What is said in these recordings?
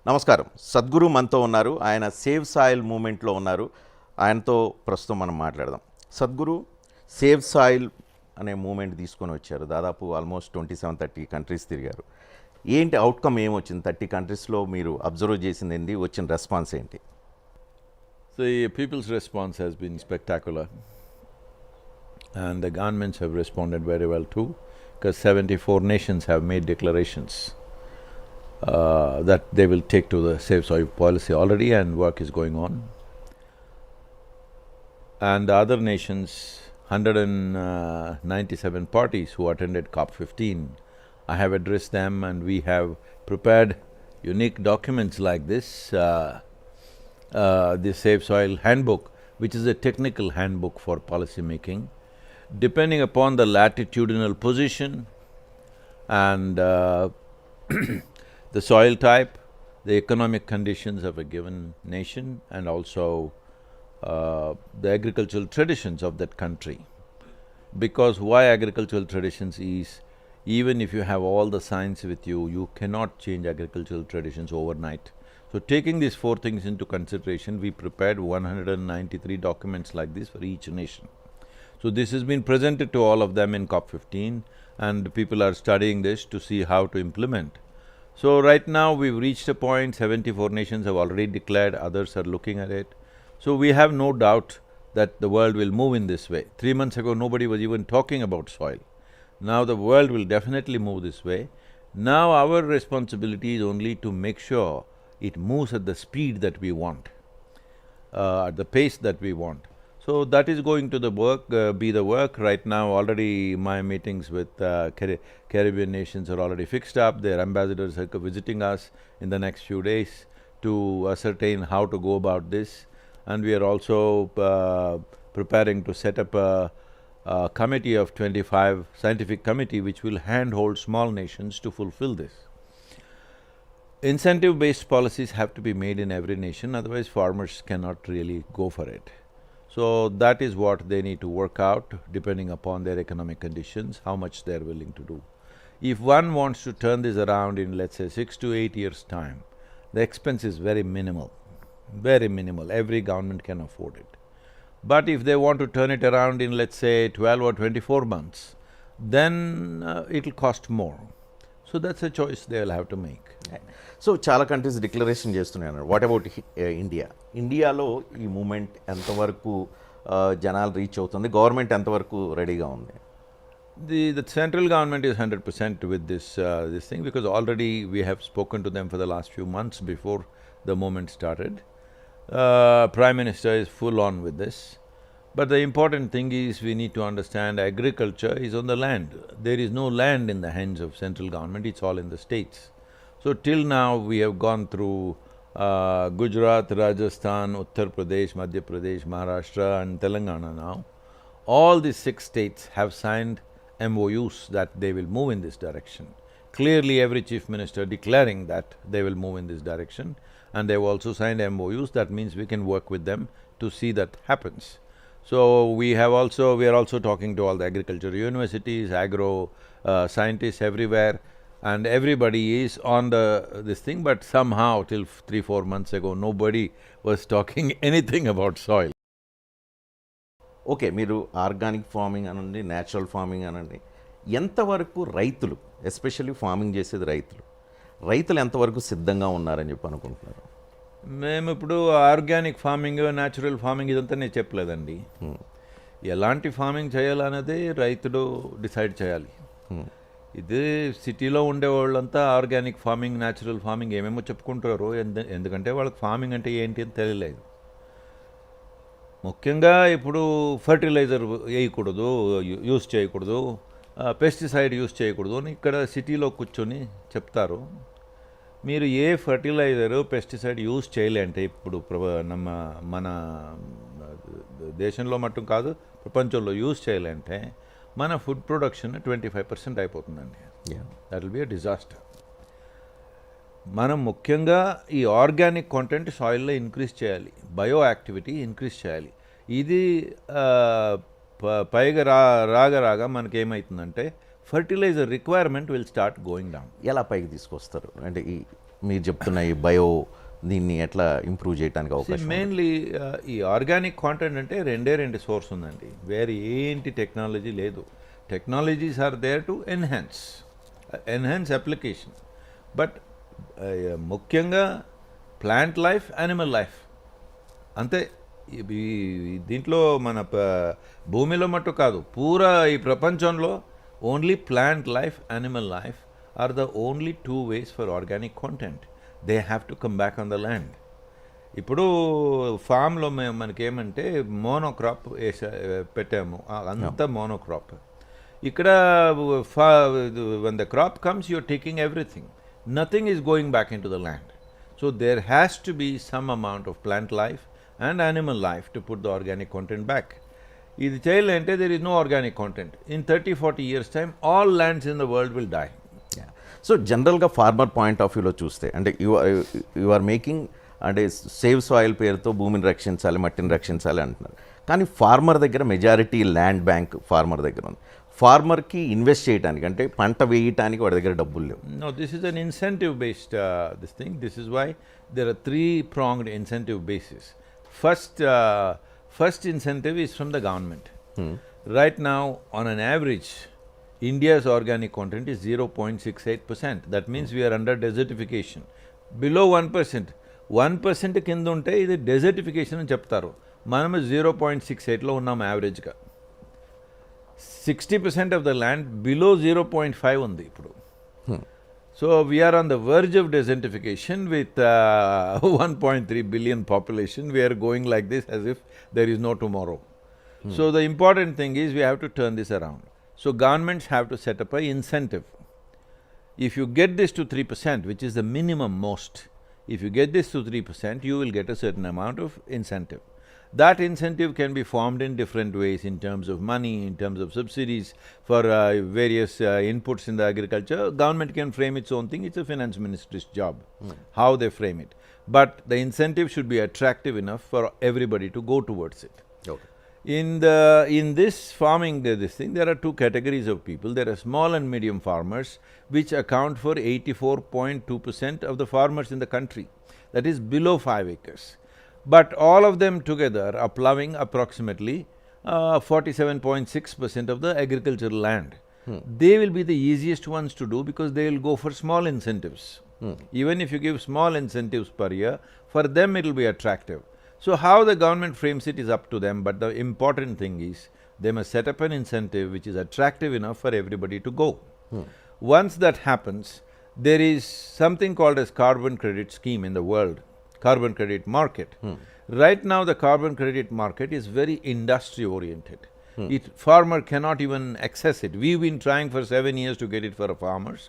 నమస్కారం. సద్గురు మనతో ఉన్నారు. ఆయన సేవ్ సాయిల్ మూవ్మెంట్లో ఉన్నారు. ఆయనతో ప్రస్తుతం మనం మాట్లాడదాం. సద్గురు సేవ్ సాయిల్ అనే మూవ్మెంట్ తీసుకొని వచ్చారు. దాదాపు ఆల్మోస్ట్ 27-30 కంట్రీస్ తిరిగారు. ఏంటి అవుట్కమ్ ఏమొచ్చింది? 30 కంట్రీస్లో మీరు అబ్జర్వ్ చేసింది ఏంటి? వచ్చిన రెస్పాన్స్ ఏంటి? The people's response has been spectacular, and the governments have responded very well too, because 74 nations have made declarations that they will take to the safe soil policy already, and work is going on. And the other nations, 197 parties who attended COP15, I have addressed them, and we have prepared unique documents like this, the Safe Soil Handbook, which is a technical handbook for policy making. Depending upon the latitudinal position and the soil type, the economic conditions of a given nation, and also the agricultural traditions of that country. Because why agricultural traditions is, even if you have all the science with you, you cannot change agricultural traditions overnight. So taking these four things into consideration, we prepared 193 documents like this for each nation. So this has been presented to all of them in COP15, and people are studying this to see how to implement. So right now we've reached a point, 74 nations have already declared, others are looking at it. So we have no doubt that the world will move in this way. 3 months ago, nobody was even talking about soil. Now the world will definitely move this way. Now our responsibility is only to make sure it moves at the speed that we want, at the pace that we want. So that is going to be the work. Right now already my meetings with Caribbean nations are already fixed up. Their ambassadors are visiting us in the next few days to ascertain how to go about this. And we are also preparing to set up a committee of 25, scientific committee, which will handhold small nations to fulfill this. Incentive-based policies have to be made in every nation, otherwise farmers cannot really go for it. So that is what they need to work out, depending upon their economic conditions, how much they're willing to do. If one wants to turn this around in, let's say, 6 to 8 years' time, the expense is very minimal, very minimal. Every government can afford it. But if they want to turn it around in, let's say, 12 or 24 months, then it'll cost more. So that's a choice they'll have to make. So చాలా countries declaration చేస్తున్నాయి. What about India? ఇండియాలో ఈ moment ఎంతవరకు జనాలు reach అవుతుంది? Government ఎంతవరకు రెడీగా ఉంది? The central government is 100% with this thing, because already we have spoken to them for the last few months before the movement started. Prime Minister is full on with this. But the important thing is, we need to understand agriculture is on the land. There is no land in the hands of central government, it's all in the states. So till now we have gone through Gujarat, Rajasthan, Uttar Pradesh, Madhya Pradesh, Maharashtra and Telangana now. All these 6 states have signed MOUs that they will move in this direction. Clearly every chief minister declaring that they will move in this direction, and they've also signed MOUs. That means we can work with them to see that happens. So we are also talking to all the agriculture universities, agro scientists everywhere, and everybody is on this thing, but somehow till 3-4 months ago, nobody was talking anything about soil. Okay, మీరు organic farming అనండి, natural farming అనండి, ఎంతవరకు రైతులు, especially farming చేసేది రైతులు ఎంతవరకు సిద్ధంగా ఉన్నారని చెప్పి అనుకుంటున్నారు? మేము ఇప్పుడు ఆర్గానిక్ ఫార్మింగ్, న్యాచురల్ ఫార్మింగ్ ఇదంతా నేను చెప్పలేదండి. ఎలాంటి ఫార్మింగ్ చేయాలనేది రైతుడు డిసైడ్ చేయాలి. ఇది సిటీలో ఉండేవాళ్ళంతా ఆర్గానిక్ ఫార్మింగ్, న్యాచురల్ ఫార్మింగ్ ఏమేమో చెప్పుకుంటారు. ఎందుకంటే వాళ్ళకి ఫార్మింగ్ అంటే ఏంటి అని తెలియలేదు. ముఖ్యంగా ఇప్పుడు ఫర్టిలైజర్ వేయకూడదు, యూజ్ చేయకూడదు, పెస్టిసైడ్ యూజ్ చేయకూడదు అని ఇక్కడ సిటీలో కూర్చొని చెప్తారు. మీరు ఏ ఫర్టిలైజరు, పెస్టిసైడ్ యూజ్ చేయలేంటే ఇప్పుడు మన దేశంలో మట్టుం కాదు, ప్రపంచంలో యూజ్ చేయలేంటే మన ఫుడ్ ప్రొడక్షన్ 25% అయిపోతుందండి. That will be a disaster. మనం ముఖ్యంగా ఈ ఆర్గానిక్ కంటెంట్ సాయిల్లో ఇంక్రీజ్ చేయాలి, బయో యాక్టివిటీ ఇంక్రీజ్ చేయాలి. ఇది పైగా రాగా మనకేమవుతుందంటే fertilizer requirement will start going down. ఎలా పైకి తీసుకొస్తారు? అంటే ఈ మీరు చెప్తున్న ఈ బయో దీన్ని ఎట్లా ఇంప్రూవ్ చేయడానికి అవకాశం ఉంది? మెయిన్లీ ఈ ఆర్గానిక్ కాంటెంట్ అంటే రెండు సోర్స్ ఉందండి. వేరే ఏంటి టెక్నాలజీ లేదు. Technologies are there to enhance application. But ముఖ్యంగా ప్లాంట్ లైఫ్, యానిమల్ లైఫ్ అంతే. దీంట్లో మన భూమిలో మట్టు కాదు, పూరా ఈ ప్రపంచంలో only plant life, animal life are the only 2 ways for organic content. They have to come back on the land. ఇప్పుడు ఫామ్లో మనకేమంటే మోనోక్రాప్ పెట్టాము, అంతా మోనోక్రాప్. ఇక్కడ when the crop comes, you're taking everything. Nothing is going back into the land. So there has to be some amount of plant life and animal life to put the organic content back. ఇది చేయాలంటే there is no organic content. In 30-40 years time, all lands in the world will die. So జనరల్గా farmer point of వ్యూలో చూస్తే అంటే you are making అంటే save soil పేరుతో భూమిని రక్షించాలి, మట్టిని రక్షించాలి అంటున్నారు. కానీ ఫార్మర్ దగ్గర మెజారిటీ ల్యాండ్ బ్యాంక్ ఫార్మర్ దగ్గర ఉంది. ఫార్మర్కి ఇన్వెస్ట్ చేయడానికి అంటే పంట వేయటానికి వాడి దగ్గర డబ్బులు లేవు. No, this is an incentive based this thing. This is why there are 3-pronged incentive basis. First incentive is from the government. Right now, on an average, India's organic content is 0.68%. That means we are under desertification. Below 1%. 1% కింద ఉంటే ఇది desertification అని చెప్తారు. మనము 0.68లో ఉన్నాం యావరేజ్గా. 60% of the land below 0.5 ఉంది ఇప్పుడు. So we are on the verge of desertification with 1.3 billion population. We are going like this as if there is no tomorrow. So the important thing is we have to turn this around. So governments have to set up an incentive. If you get this to 3%, which is the minimum most, if you get this to 3%, you will get a certain amount of incentive. That incentive can be formed in different ways in terms of money, in terms of subsidies for various inputs in the agriculture. Government can frame its own thing, it's a finance ministry's job, how they frame it. But the incentive should be attractive enough for everybody to go towards it. Okay. In this farming, this thing, there are 2 categories of people. There are small and medium farmers, which account for 84.2% of the farmers in the country. That is below 5 acres. But all of them together are plowing approximately 47.6% of the agricultural land. They will be the easiest ones to do because they will go for small incentives. Even if you give small incentives per year, for them it will be attractive. So how the government frames it is up to them, but the important thing is they must set up an incentive which is attractive enough for everybody to go. Once that happens, there is something called as carbon credit scheme in the world, carbon credit market. Right now the carbon credit market is very industry oriented. Farmer cannot even access it. We've been trying for 7 years to get it for farmers.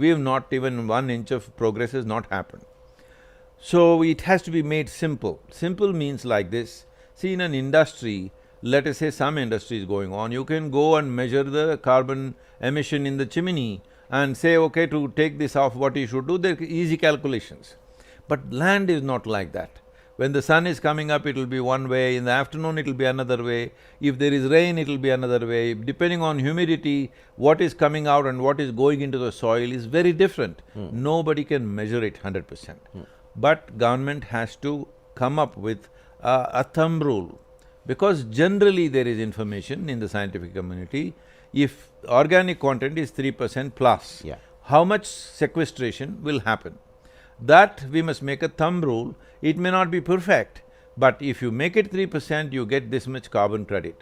We have not even 1 inch of progress has not happened. So it has to be made simple. Simple means like this. See, in an industry, let us say some industry is going on, you can go and measure the carbon emission in the chimney and say, okay, to take this off, what you should do, there are easy calculations. But land is not like that. When the sun is coming up, it will be one way, in the afternoon it will be another way, if there is rain it will be another way, depending on humidity, what is coming out and what is going into the soil is very different. Nobody can measure it 100%. But government has to come up with a thumb rule, because generally there is information in the scientific community, if organic content is 3% plus, how much sequestration will happen. That we must make a thumb rule. It may not be perfect, but if you make it 3%, you get this much carbon credit.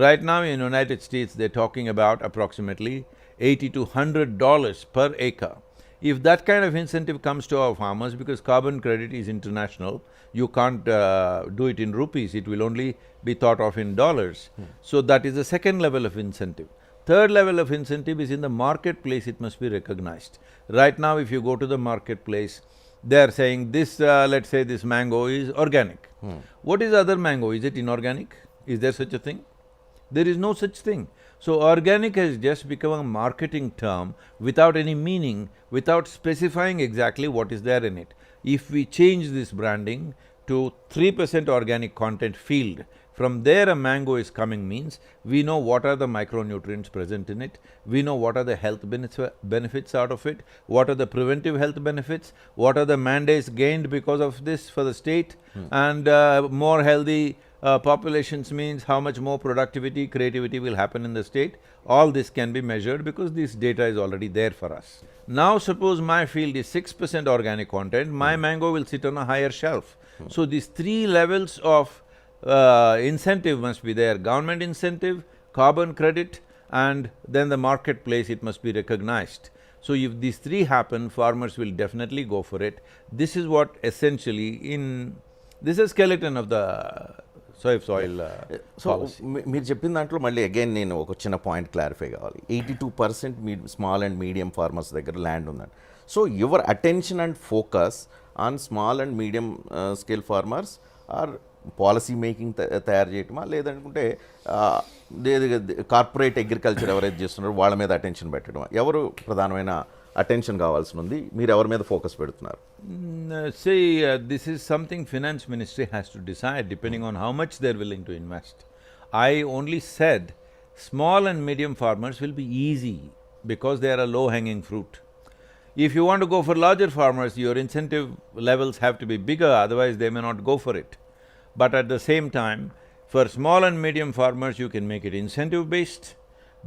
Right now in United States, they're talking about approximately $80 to $100 per acre. If that kind of incentive comes to our farmers, because carbon credit is international, you can't do it in rupees, it will only be thought of in dollars. So that is the second level of incentive. Third level of incentive is in the marketplace, it must be recognized. Right now, if you go to the marketplace, they are saying this, let's say this mango is organic. What is other mango? Is it inorganic? Is there such a thing? There is no such thing. So organic has just become a marketing term without any meaning, without specifying exactly what is there in it. If we change this branding to 3% organic content field, From there a mango is coming means we know what are the micronutrients present in it, we know what are the health benefits out of it, what are the preventive health benefits, what are the mandates gained because of this for the state, and more healthy populations means how much more productivity, creativity will happen in the state. All this can be measured because this data is already there for us. Now suppose my field is 6% organic content, my mango will sit on a higher shelf. So these three levels of incentive must be there: government incentive, carbon credit, and then the marketplace, it must be recognized. So if these three happen, farmers will definitely go for it. This is what essentially this is a skeleton of the soil so policy. మీరు చెప్పిన దాంట్లో మళ్ళీ again నేను ఒక చిన్న point clarify కావాలి. 82% small and medium farmers దగ్గర land ఉందండి. So your attention and focus on small and medium scale farmers or policy making తయారు చేయటమా, లేదనుకుంటే కార్పొరేట్ అగ్రికల్చర్ ఎవరైతే చేస్తున్నారో వాళ్ళ మీద అటెన్షన్ పెట్టడమా? ఎవరు ప్రధానమైన అటెన్షన్ కావాల్సి ఉంది, మీరు ఎవరి మీద ఫోకస్ పెడుతున్నారు? This is something finance ministry has to decide depending on how much they're willing to invest. I only said small and medium farmers will be easy because they are a low-hanging fruit. If you want to go for larger farmers, your incentive levels have to be bigger, otherwise they may not go for it. But at the same time, for small and medium farmers, you can make it incentive-based.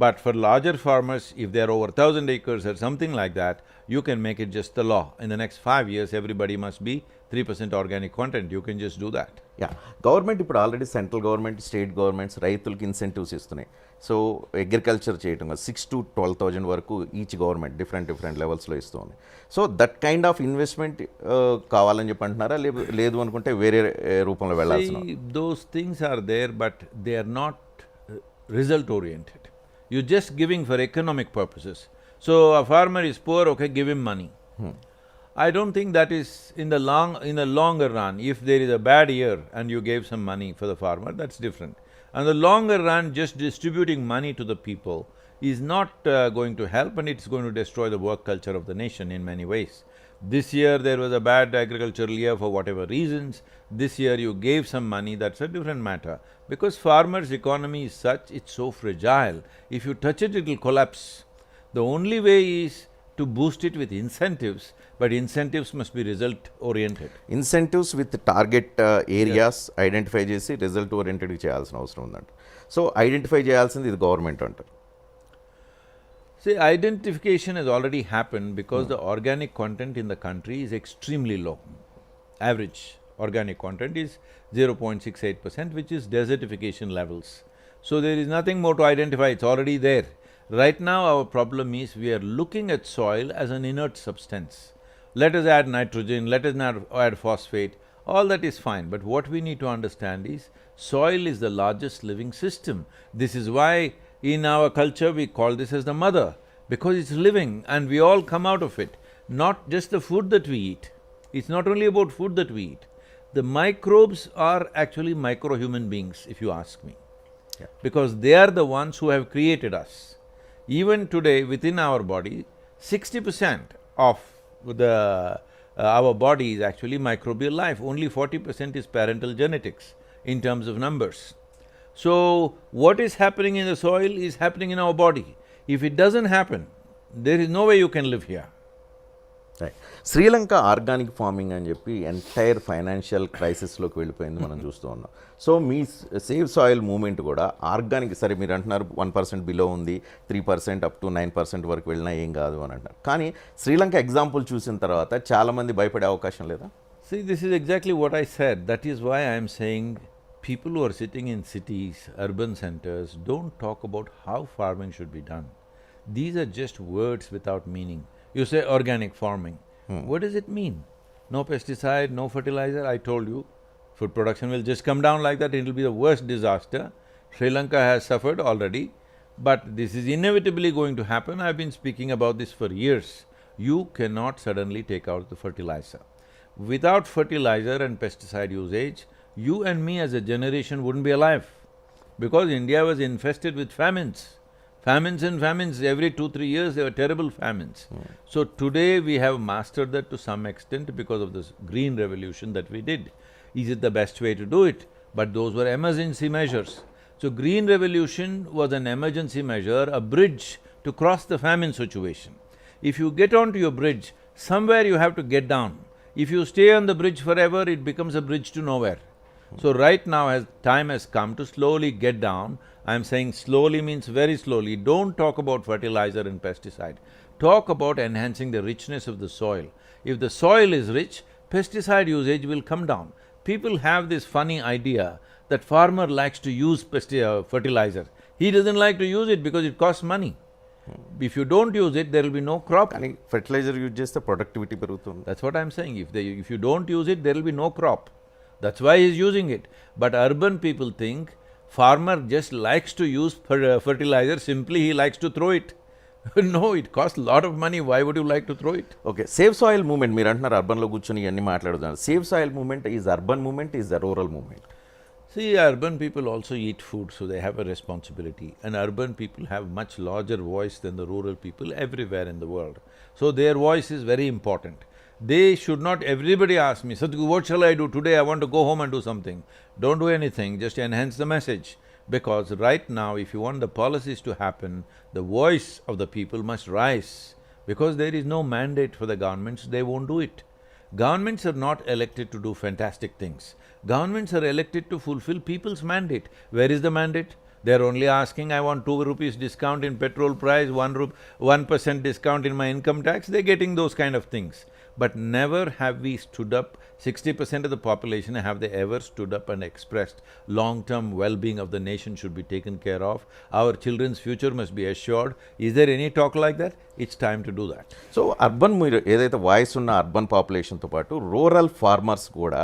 But for larger farmers, if they are over 1,000 acres or something like that, you can make it just the law. In the next 5 years, everybody must be 3% organic content, you can just do that. Yeah, government ఇప్పుడు already central government, state governments రైతులకి incentives ఇస్తున్నాయి. So agriculture చేయటం 6,000 to 12,000 వరకు each government different లెవెల్స్లో ఇస్తూ ఉంది. So that kind of investment కావాలని చెప్పి అంటున్నారా, లేదు అనుకుంటే వేరే రూపంలో వెళ్ళాల్సిన? Those things are there, but they are not result-oriented. You're just giving for economic purposes. So a farmer is poor, okay, give him money. I don't think that is in the longer run. If there is a bad year and you gave some money for the farmer, that's different. And the longer run, just distributing money to the people is not going to help, and it's going to destroy the work culture of the nation in many ways. This year there was a bad agricultural year for whatever reasons, this year you gave some money, that's a different matter. Because farmers' economy is such, it's so fragile, if you touch it, it'll collapse. The only way is to boost it with incentives, but incentives must be result-oriented. Incentives with target areas identify చేసి result ఓరియంటెడ్గా చేయాల్సిన అవసరం ఉందంట. So identify చేయాల్సింది ఇది government అంటారు. See, identification has already happened because the organic content in the country is extremely low. Average organic content is 0.68%, which is desertification levels. So there is nothing more to identify, it's already there. Right now our problem is we are looking at soil as an inert substance. Let us add nitrogen, let us add phosphate, all that is fine, but what we need to understand is soil is the largest living system. This is why in our culture we call this as the mother, because it's living and we all come out of it, not just the food that we eat. It's not only about food that we eat. The microbes are actually micro-human beings, if you ask me. Yeah. Because they are the ones who have created us. Even today, within our body, 60% of our body is actually microbial life, only 40% is parental genetics in terms of numbers. So, what is happening in the soil is happening in our body. If it doesn't happen, there is no way you can live here. Sri Lanka organic farming అని చెప్పి entire financial క్రైసిస్లోకి వెళ్ళిపోయింది మనం చూస్తూ ఉన్నాం. So మీ save soil movement కూడా organic, సరే మీరు అంటున్నారు 1% బిలో ఉంది, 3% అప్ టు 9% వరకు వెళ్ళినా ఏం కాదు అని అంటారు. కానీ శ్రీలంక ఎగ్జాంపుల్ చూసిన తర్వాత చాలామంది భయపడే అవకాశం లేదా? See, this is exactly what I said. That is why I am saying people who are sitting in cities, urban centers, don't talk about how farming should be done. These are just words without meaning. You say organic farming. What does it mean? No pesticide, no fertilizer, I told you, food production will just come down like that, it will be the worst disaster. Sri Lanka has suffered already, but this is inevitably going to happen. I've been speaking about this for years. You cannot suddenly take out the fertilizer. Without fertilizer and pesticide usage, you and me as a generation wouldn't be alive, because India was infested with famines. Famines and famines, every 2-3 years there were terrible famines. So today we have mastered that to some extent because of this green revolution that we did. Is it the best way to do it? but those were emergency measures. So green revolution was an emergency measure, a bridge to cross the famine situation. If you get onto your bridge, somewhere you have to get down. If you stay on the bridge forever, it becomes a bridge to nowhere. So right now, as time has come to slowly get down, I'm saying slowly means very slowly, don't talk about fertilizer and pesticide. Talk about enhancing the richness of the soil. If the soil is rich, pesticide usage will come down. People have this funny idea that farmer likes to use fertilizer. He doesn't like to use it because it costs money. If you don't use it, there will be no crop. కానీ fertiliser use చేస్తే productivity పెరుగుతుంది. That's what I'm saying. If you don't use it, there will be no crop. That's why he's using it. But urban people think farmer just likes to use fertilizer, simply he likes to throw it. No, it costs a lot of money. Why would you like to throw it? Okay, save soil movement మీరు అంటున్నారు అర్బన్లో కూర్చొని ఇవన్నీ మాట్లాడుతున్నారు. Save soil movement is urban movement, is the rural movement? See, urban people also eat food, so they have a responsibility. And urban people have much larger voice than the rural people everywhere in the world. So their voice is very important. They should not… everybody asks me, Sadhguru, what shall I do today? I want to go home and do something. Don't do anything, just enhance the message. Because right now, if you want the policies to happen, the voice of the people must rise. Because there is no mandate for the governments, they won't do it. Governments are not elected to do fantastic things. Governments are elected to fulfill people's mandate. Where is the mandate? They are only asking, I want 2 rupees discount in petrol price, 1% discount in my income tax. They're getting those kind of things. But never have we stood up, 60% of the population, have they ever stood up and expressed long-term well-being of the nation should be taken care of, our children's future must be assured. Is there any talk like that? It's time to do that. So urban మీరు ఏదైతే voice ఉన్న urban పాపులేషన్తో పాటు rural farmers కూడా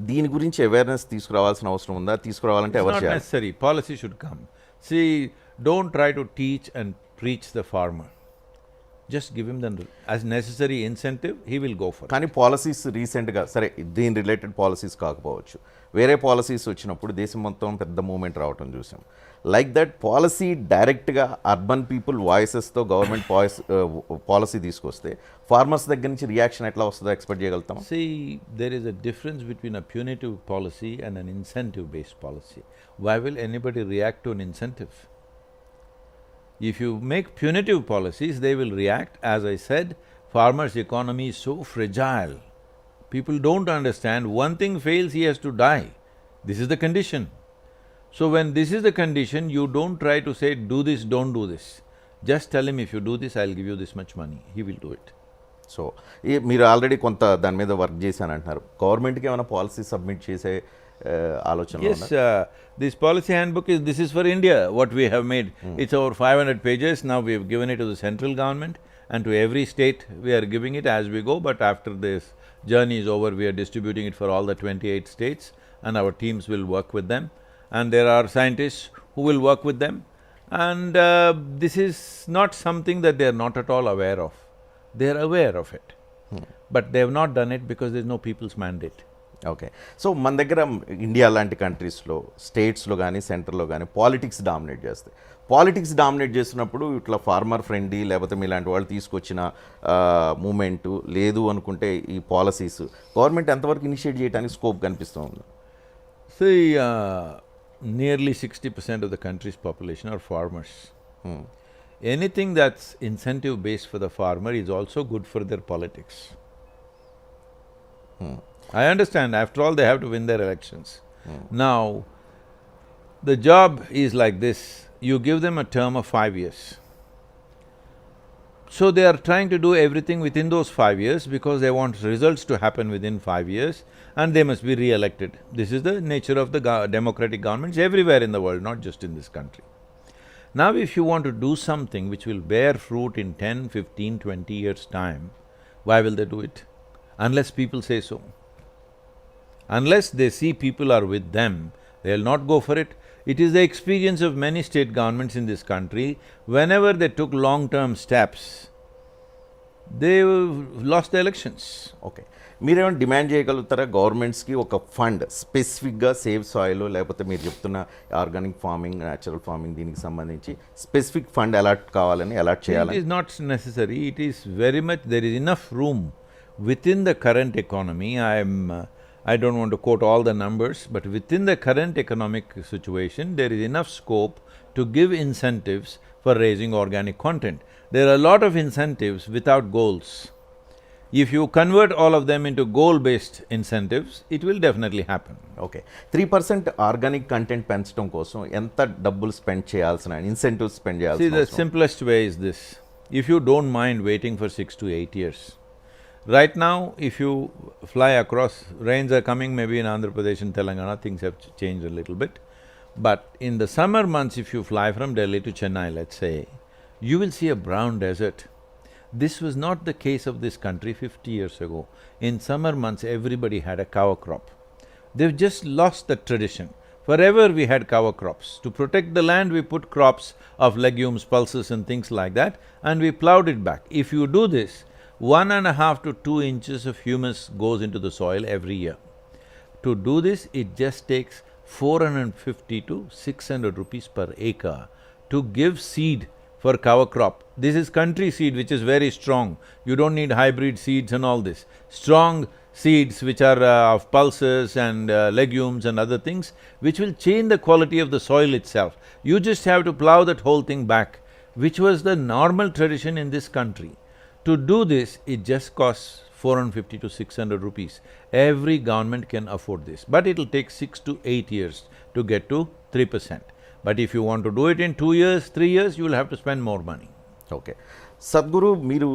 దీని గురించి awareness తీసుకురావాల్సిన అవసరం ఉందా? తీసుకురావాలంటే It's ఎవరు not చేయాలి? necessary, policy should come. See, don't try to teach and preach the farmer. Just give him the as necessary incentive, he will go for it. కానీ పాలసీస్ రీసెంట్గా సరే దీని రిలేటెడ్ పాలసీస్ కాకపోవచ్చు, వేరే పాలసీస్ వచ్చినప్పుడు దేశం మొత్తం పెద్ద మూమెంట్ రావటం చూసాం. లైక్ దట్ పాలసీ డైరెక్ట్గా అర్బన్ పీపుల్ వాయిసెస్తో గవర్నమెంట్ పాలసీ తీసుకొస్తే ఫార్మర్స్ దగ్గర నుంచి రియాక్షన్ ఎట్లా వస్తుందో ఎక్స్పెక్ట్ చేయగలుగుతాం? See, there is a difference between a punitive policy and an incentive-based policy. Why will anybody react to an incentive? If you make punitive policies, they will react. As I said, farmers' economy is so fragile. People don't understand, one thing fails, he has to die. This is the condition. So when this is the condition, you don't try to say, do this, don't do this. Just tell him, if you do this, I'll give you this much money. He will do it. So మీరు already కొంత దాని మీద work చేశాను అంటున్నారు. గవర్నమెంట్కి ఏమైనా policy submit చేసే ఆలోచన? Yes, this policy handbook this is for India, what we have made. It's over 500 pages, now we have given it to the central government and to every state we are giving it as we go, but after this journey is over, we are distributing it for all the 28 states and our teams will work with them. And there are scientists who will work with them. And this is not something that they are not at all aware of. They are aware of it. But they have not done it because there is no people's mandate. Okay, so మన దగ్గర India లాంటి కంట్రీస్లో స్టేట్స్లో కానీ సెంటర్లో కానీ politics dominate చేస్తాయి. Politics dominate చేస్తున్నప్పుడు ఇట్లా ఫార్మర్ ఫ్రెండ్లీ లేకపోతే మీలాంటి వాళ్ళు తీసుకొచ్చిన మూమెంటు లేదు అనుకుంటే ఈ పాలసీస్ గవర్నమెంట్ ఎంతవరకు ఇనిషియేట్ చేయడానికి స్కోప్ కనిపిస్తూ ఉంది? See, nearly 60% of the country's population are farmers. Anything that's incentive-based for the farmer is also good for their politics. I understand, after all, they have to win their elections. Now, the job is like this, you give them a term of 5 years. So they are trying to do everything within those 5 years because they want results to happen within 5 years and they must be re-elected. This is the nature of the democratic governments everywhere in the world, not just in this country. Now if you want to do something which will bear fruit in 10, 15, 20 years' time, why will they do it? Unless people say so. Unless they see people are with them, they'll not go for it. It is the experience of many state governments in this country, whenever they took long-term steps, they lost the elections. Okay, మీరేమైనా demand చేయగలుగుతారా గవర్నమెంట్స్కి ఒక fund స్పెసిఫిక్గా save soil లేకపోతే మీరు చెప్తున్న organic farming, natural farming దీనికి సంబంధించి specific fund allot కావాలని అలాట్ It చేయాలని? is not necessary, it is very much… there is enough room within the current economy. I don't want to quote all the numbers, but within the current economic situation, there is enough scope to give incentives for raising organic content. There are a lot of incentives without goals. If you convert all of them into goal-based incentives, it will definitely happen. Okay 3% organic content పెంచడం కోసం ఎంత డబ్బులు spend చేయాల్సిన incentives spend See, చేయాల్సిన the అవసరం? simplest way is this. If you don't mind waiting for 6 to 8 years, right now, if you fly across, rains are coming maybe in Andhra Pradesh and Telangana, things have changed a little bit. But in the summer months, if you fly from Delhi to Chennai, let's say, you will see a brown desert. This was not the case of this country 50 years ago. In summer months, everybody had a cover crop. They've just lost that tradition. Forever we had cover crops. To protect the land, we put crops of legumes, pulses and things like that, and we plowed it back. If you do this, 1.5 to 2 inches of humus goes into the soil every year. To do this, it just takes 450 to 600 rupees per acre to give seed for cover crop. This is country seed which is very strong. You don't need hybrid seeds and all this. Strong seeds which are of pulses and legumes and other things, which will change the quality of the soil itself. You just have to plow that whole thing back, which was the normal tradition in this country. To do this, it just costs 450 to 600 rupees. Every government can afford this, but it'll take 6 to 8 years to get to 3%. But if you want to do it in 2 years, 3 years, you will have to spend more money. Okay Sadhguru మీరు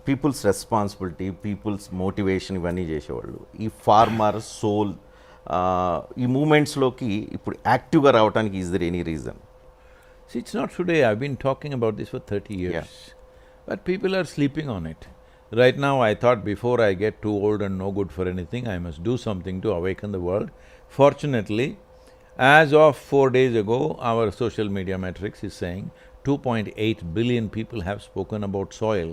people's responsibility peoples motivation ఇవన్నీ చేసేవాళ్ళు ఈ farmer soul ఈ మూమెంట్స్లోకి ఇప్పుడు యాక్టివ్గా రావడానికి is there any reason? See, it's not today, I've been talking about this for 30 years. But people are sleeping on it. Right now, I thought before I get too old and no good for anything, I must do something to awaken the world. Fortunately, as of 4 days ago, our social media metrics is saying 2.8 billion people have spoken about soil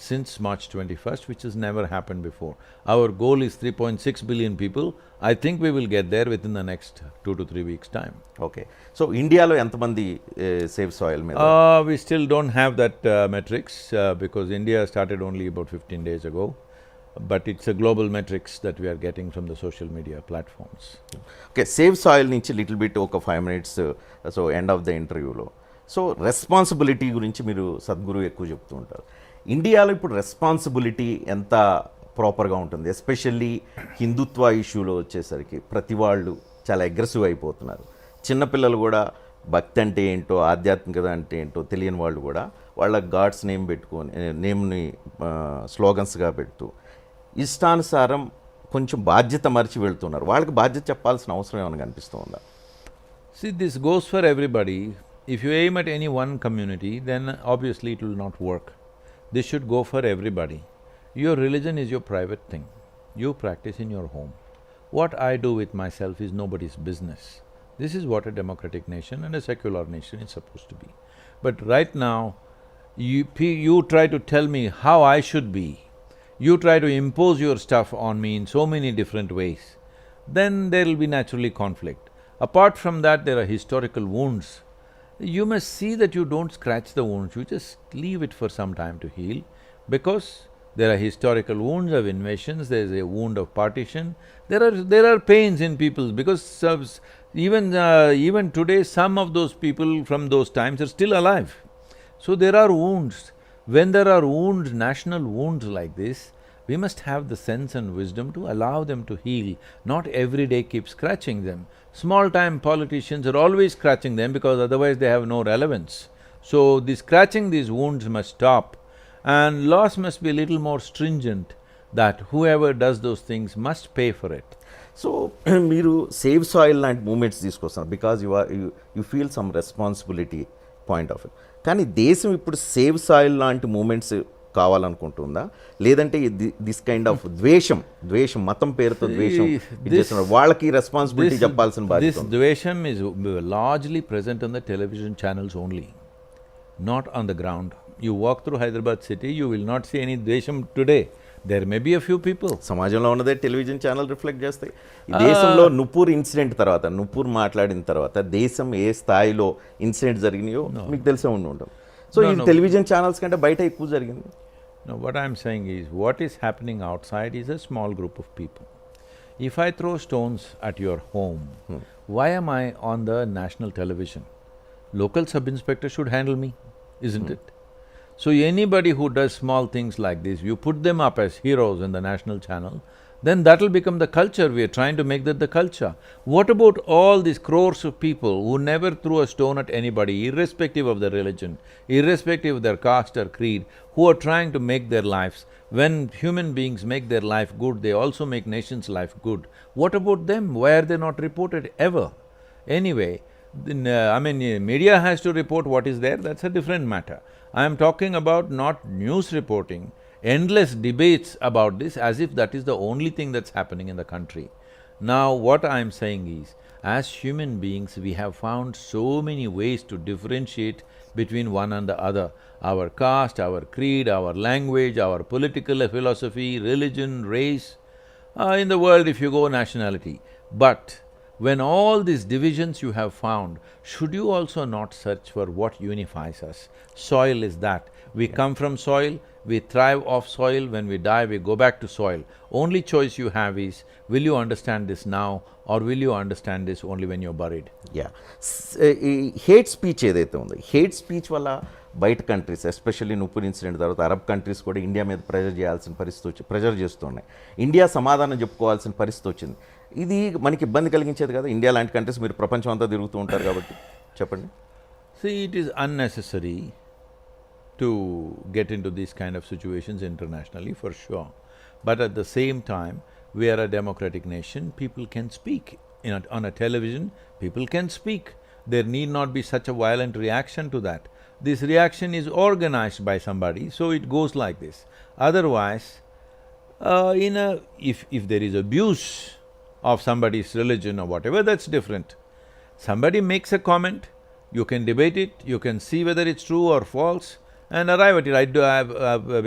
since March 21st, which has never happened before. Our goal is 3.6 billion people. I think we will get there within the next 2 to 3 weeks' time. Okay so ఇండియాలో ఎంతమంది save soil మీద? We still don't have that metrics because India started only about 15 days ago. But it's a global metrics that we are getting from the social media platforms. Okay save soil నుంచి little bit ఒక 5 minutes so end of the ఇంటర్వ్యూలో so responsibility గురించి మీరు సద్గురు ఎక్కువ చెప్తూ ఉంటారు. ఇండియాలో ఇప్పుడు రెస్పాన్సిబిలిటీ ఎంత ప్రాపర్గా ఉంటుంది? ఎస్పెషల్లీ హిందుత్వ ఇష్యూలో వచ్చేసరికి ప్రతి వాళ్ళు చాలా అగ్రెసివ్ అయిపోతున్నారు. చిన్నపిల్లలు కూడా భక్తి అంటే ఏంటో ఆధ్యాత్మికత అంటే ఏంటో తెలియని వాళ్ళు కూడా వాళ్ళ గాడ్స్ నేమ్ పెట్టుకొని నేమ్ని స్లోగన్స్గా పెడుతూ ఇష్టానుసారం కొంచెం బాధ్యత మరిచి వెళ్తున్నారు. వాళ్ళకి బాధ్యత చెప్పాల్సిన అవసరం ఏమైనా కనిపిస్తూ ఉందా? See, this goes for everybody. If you aim at any one community, then obviously it will not work. This should go for everybody. Your religion is your private thing. You practice in your home. What I do with myself is nobody's business. This is what a democratic nation and a secular nation is supposed to be. But right now, you try to tell me how I should be. You try to impose your stuff on me in so many different ways. Then there will be naturally conflict. Apart from that, there are historical wounds. You must see that you don't scratch the wounds, you just leave it for some time to heal, because there are historical wounds of invasions, there is a wound of partition, there are pains in people, because even today some of those people from those times are still alive. So there are wounds. When there are wounds, national wounds like this, we must have the sense and wisdom to allow them to heal, not every day keep scratching them. Small-time politicians are always scratching them because otherwise they have no relevance. So, the scratching these wounds must stop, and laws must be a little more stringent that whoever does those things must pay for it. So మీరు save soil లాంటి moments తీసుకొస్తున్నారు because you feel some responsibility point of view. కానీ దేశం ఇప్పుడు save soil లాంటి moments కావాలనుకుంటుందా, లేదంటే this kind of ద్వేషం మతం పేరుతో ద్వేషం చేస్తున్నారు, వాళ్ళకి రెస్పాన్సిబిలిటీ చెప్పాల్సిన బాధ్యత? This dvesham is largely present on the television channels only, not on the ground. You walk through Hyderabad city, you will not see any dvesham today. There may be a few people. సమాజంలో ఉన్నదే television channel reflect చేస్తాయి. ఈ దేశంలో Nupur incident తర్వాత, నుపూర్ మాట్లాడిన తర్వాత దేశం ఏ స్థాయిలో ఇన్సిడెంట్ జరిగినాయో మీకు తెలిసే ఉంటుంది. సో ఈ టెలివిజన్ ఛానల్స్ కంటే బయట ఎక్కువ జరిగింది. No, what I am saying is, what is happening outside is a small group of people. If I throw stones at your home, why am I on the national television? Local sub-inspector should handle me, isn't it? So anybody who does small things like this, you put them up as heroes in the national channel, then that'll become the culture. We are trying to make that the culture. What about all these crores of people who never threw a stone at anybody, irrespective of their religion, irrespective of their caste or creed, who are trying to make their lives? When human beings make their life good, they also make nation's life good. What about them? Why are they not reported ever? Anyway, media has to report what is there, that's a different matter. I am talking about not news reporting, endless debates about this as if that is the only thing that's happening in the country. Now, what I am saying is, as human beings, we have found so many ways to differentiate between one and the other. Our caste, our creed, our language, our political philosophy, religion, race, in the world if you go nationality. But when all these divisions you have found, should you also not search for what unifies us? Soil is that. We come from soil, we thrive off soil, when we die we go back to soil. Only choice you have is, will you understand this now or will you understand this only when you're buried? Yeah ఈ hate speech ఏదైతే ఉందో, hate speech వల్ల బయట countries, especially నుప్పూర్ incident తర్వాత Arab countries కూడా India మీద pressure చేయాల్సిన పరిస్థితి వచ్చి ప్రెజర్ చేస్తున్నాయి. ఇండియా సమాధానం చెప్పుకోవాల్సిన పరిస్థితి వచ్చింది. ఇది మనకి ఇబ్బంది కలిగించేది కదా, ఇండియా లాంటి కంట్రీస్, మీరు ప్రపంచం అంతా తిరుగుతూ ఉంటారు కాబట్టి చెప్పండి. See, it is unnecessary to get into these kind of situations internationally, for sure. But at the same time, we are a democratic nation, people can speak. On a television, people can speak. There need not be such a violent reaction to that. This reaction is organized by somebody, so it goes like this. Otherwise, if there is abuse of somebody's religion or whatever, that's different. Somebody makes a comment, you can debate it, you can see whether it's true or false and arrive at it.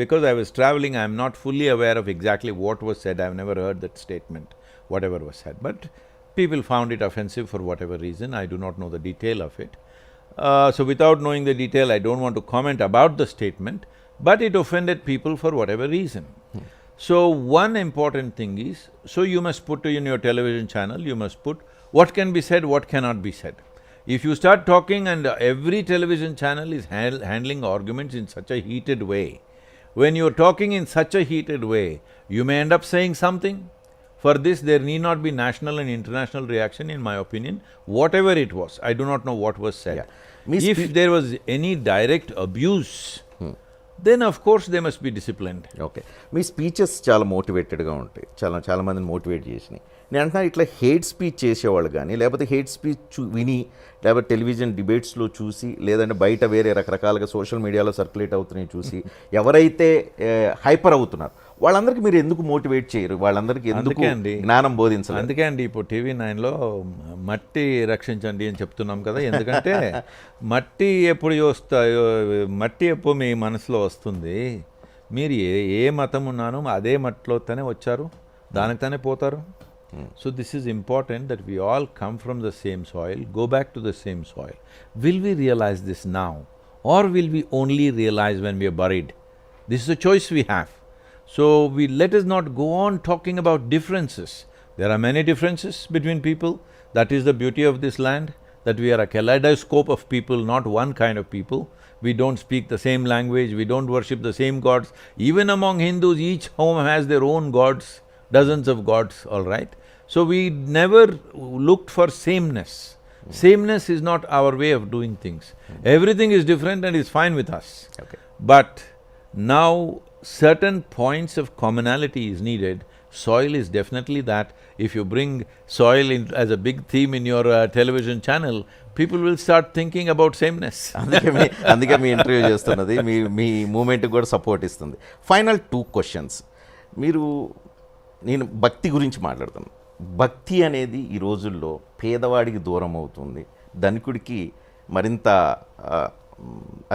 Because I was traveling, I am not fully aware of exactly what was said, I have never heard that statement, whatever was said. But people found it offensive for whatever reason, I do not know the detail of it. So without knowing the detail, I don't want to comment about the statement, but it offended people for whatever reason. So one important thing is, so you must put in your television channel, you must put what can be said, what cannot be said. If you start talking and every television channel is handling arguments in such a heated way, when you're talking in such a heated way, you may end up saying something. For this, there need not be national and international reaction, in my opinion, whatever it was. I do not know what was said. Yeah. If there was any direct abuse, then of course they must be disciplined. Okay, me speeches చాలా మోటివేటెడ్గా ఉంటాయి, చాలా మందిని motivate చేసినాయి. నేను అంటున్నా, ఇట్లా hate speech చేసేవాళ్ళు కానీ, లేకపోతే హేట్ స్పీచ్ విని, లేకపోతే టెలివిజన్ డిబేట్స్లో చూసి, లేదంటే బయట వేరే రకరకాలుగా సోషల్ మీడియాలో సర్క్యులేట్ అవుతున్నాయి చూసి ఎవరైతే హైపర్ అవుతున్నారు వాళ్ళందరికీ మీరు ఎందుకు మోటివేట్ చేయరు? వాళ్ళందరికీ ఎందుకు జ్ఞానం బోధించాలి? అందుకే అండి ఇప్పుడు TV9లో మట్టి రక్షించండి అని చెప్తున్నాం కదా. ఎందుకంటే మట్టి ఎప్పుడు మీ మనసులో వస్తుంది, మీరు ఏ మతం ఉన్నానో అదే మట్టిలోనే వచ్చారు, దానికి తానే పోతారు. So this is important that we all come from the same soil, go back to the same soil. Will we realize this now or will we only realize when we are buried? This is a choice we have. So let us not go on talking about differences. There are many differences between people. That is the beauty of this land, that we are a kaleidoscope of people, not one kind of people. We don't speak the same language, we don't worship the same gods. Even among Hindus, each home has their own gods, dozens of gods, all right? So we never looked for sameness. Sameness is not our way of doing things. Everything is different and is fine with us. Okay. But now certain points of commonality is needed. Soil is definitely that. If you bring soil in as a big theme in your television channel, people will start thinking about sameness. అందుకే మీ interview చేస్తున్నది, మీ మూమెంట్కి కూడా support ఇస్తుంది. Final 2 questions. నేను భక్తి గురించి మాట్లాడుతాను. భక్తి అనేది ఈ రోజుల్లో పేదవాడికి దూరం అవుతుంది, ధనికుడికి మరింత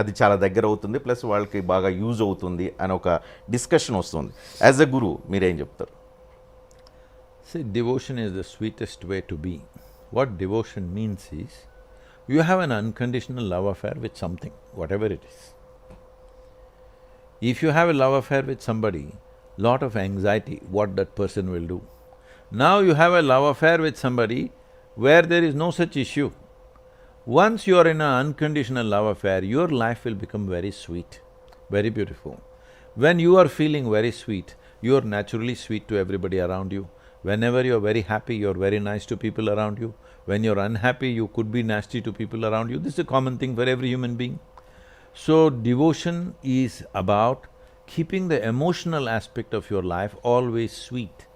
అది చాలా దగ్గర అవుతుంది, ప్లస్ వాళ్ళకి బాగా యూజ్ అవుతుంది అని ఒక డిస్కషన్ వస్తుంది. యాజ్ ఎ గురు మీరేం చెప్తారు? See, devotion is the sweetest way to be. What devotion means is, you have an unconditional love affair with something, whatever it is. If you have a love affair with somebody, lot of anxiety, what that person will do. Now you have a love affair with somebody where there is no such issue. Once you are in an unconditional love affair, your life will become very sweet, very beautiful. When you are feeling very sweet, you are naturally sweet to everybody around you. Whenever you're very happy, you're very nice to people around you. When you're unhappy, you could be nasty to people around you. This is a common thing for every human being. So, devotion is about keeping the emotional aspect of your life always sweet.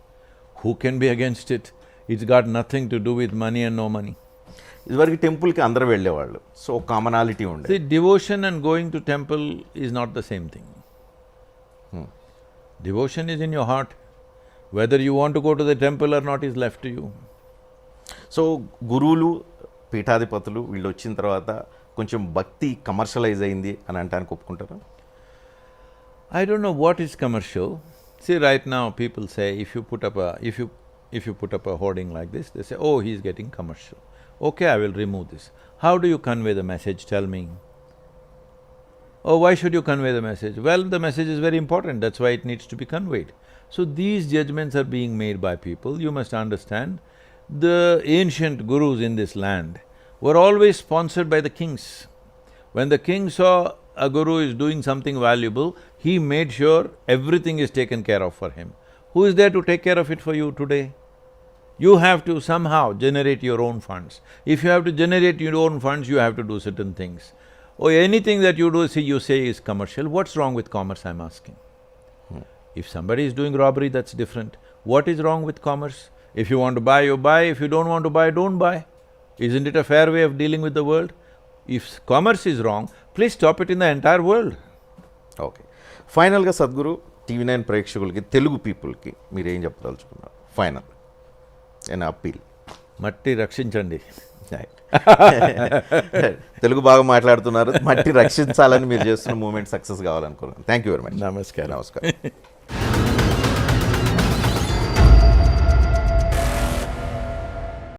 Who can be against it? It's got nothing to do with money and no money. ఇదివరకు టెంపుల్కి అందరూ వెళ్ళేవాళ్ళు, so commonality ఉండే. See, devotion and going to temple is not the same thing. Devotion is in your heart. Whether you want to go to the temple or not is left to you. So గురువులు, పీఠాధిపతులు వీళ్ళు వచ్చిన తర్వాత కొంచెం భక్తి commercialise అయింది అని అంటానికి ఒప్పుకుంటారా? I don't know what is commercial. See, right now people say if you put up a hoarding like this, they say, oh, he's getting commercial. Okay, I will remove this. How do you convey the message, tell me? Oh, why should you convey the message? Well, the message is very important, that's why it needs to be conveyed. So these judgments are being made by people. You must understand, the ancient gurus in this land were always sponsored by the kings. When the king saw a guru is doing something valuable, he made sure everything is taken care of for him. Who is there to take care of it for you today? You have to somehow generate your own funds. If you have to generate your own funds, you have to do certain things. Or anything that you do, you say is commercial. What's wrong with commerce, I'm asking? If somebody is doing robbery, that's different. What is wrong with commerce? If you want to buy, you buy. If you don't want to buy, don't buy. Isn't it a fair way of dealing with the world? If commerce is wrong, please stop it in the entire world. Okay, ఫైనల్గా Sadhguru TV9 ప్రేక్షకులకి, తెలుగు పీపుల్కి మీరు ఏం చెప్పదలుచుకున్నారు? Final and appeal. మట్టి రక్షించండి. తెలుగు బాగా మాట్లాడుతున్నారు, మట్టి రక్షించాలని మీరు చేస్తున్న మూమెంట్ సక్సెస్ కావాలనుకున్నాను. Thank you very much. నమస్కారం. నమస్కారం.